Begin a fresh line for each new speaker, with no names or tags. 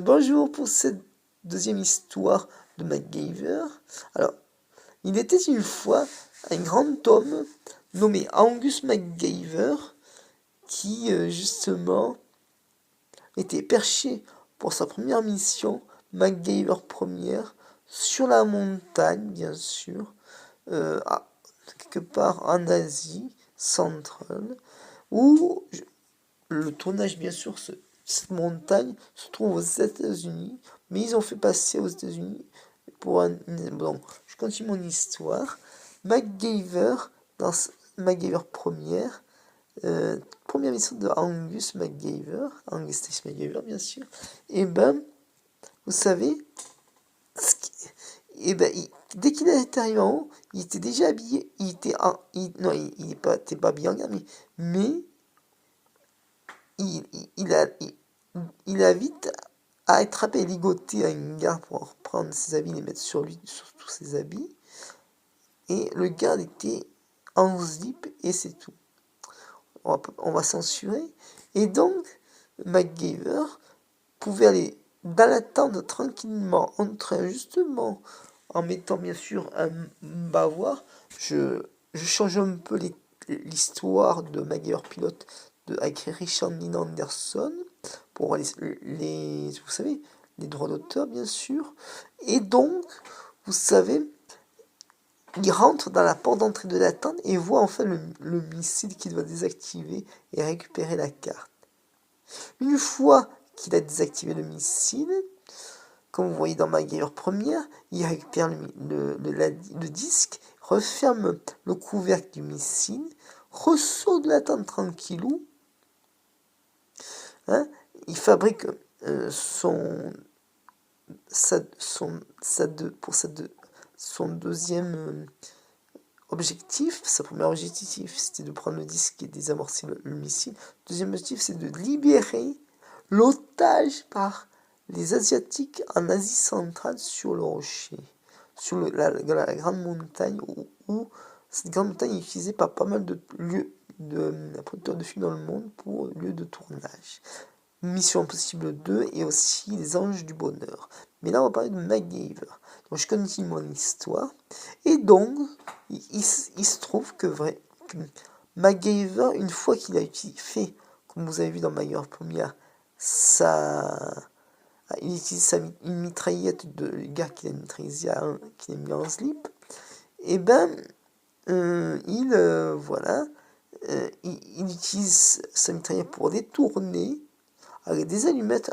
Bonjour pour cette deuxième histoire de MacGyver. Alors, il était une fois un grand homme nommé Angus MacGyver qui, justement, était perché pour sa première mission, MacGyver première, sur la montagne, bien sûr, quelque part en Asie centrale, où le tournage, bien sûr, cette montagne se trouve aux États-Unis, mais ils ont fait passer aux États-Unis pour un. Bon, je continue mon histoire. MacGyver, MacGyver première, première mission de Angus MacGyver, Angus Stacy MacGyver, bien sûr. Et ben, vous savez, et ben, dès qu'il est arrivé en haut, il était déjà habillé. Non, il était pas habillé en gars, mais il a vite à attraper et ligoter un gars pour prendre ses habits et les mettre sur lui, sur tous ses habits. Et le gars était en slip et c'est tout. On va censurer. Et donc, MacGyver pouvait aller dans la tente tranquillement en train, justement, en mettant bien sûr un bavoir. Je change un peu l'histoire de MacGyver pilote avec Richard Dean Anderson pour vous savez, les droits d'auteur bien sûr. Et donc, vous savez, il rentre dans la porte d'entrée de la tente et voit enfin le missile qu'il doit désactiver et récupérer la carte. Une fois qu'il a désactivé le missile, comme vous voyez dans MacGyver première, il récupère le disque, referme le couvercle du missile, ressort de la tente tranquillou. Hein, il fabrique son deuxième objectif. Sa première objectif, c'était de prendre le disque et désamorcer le missile. Deuxième objectif, c'est de libérer l'otage par les Asiatiques en Asie centrale sur le rocher, sur la grande montagne, où cette grande montagne est utilisée par pas mal de lieux de producteurs de films dans le monde pour lieu de tournage. Mission Impossible 2 et aussi Les Anges du Bonheur. Mais là, on va parler de MacGyver. Donc, je continue mon histoire. Et donc, il se trouve que MacGyver, une fois qu'il a fait, comme vous avez vu dans MacGyver première, il utilise une mitraillette de gars qu'il a mis en slip, et ben, voilà, il utilise sa mitraillette pour détourner avec des allumettes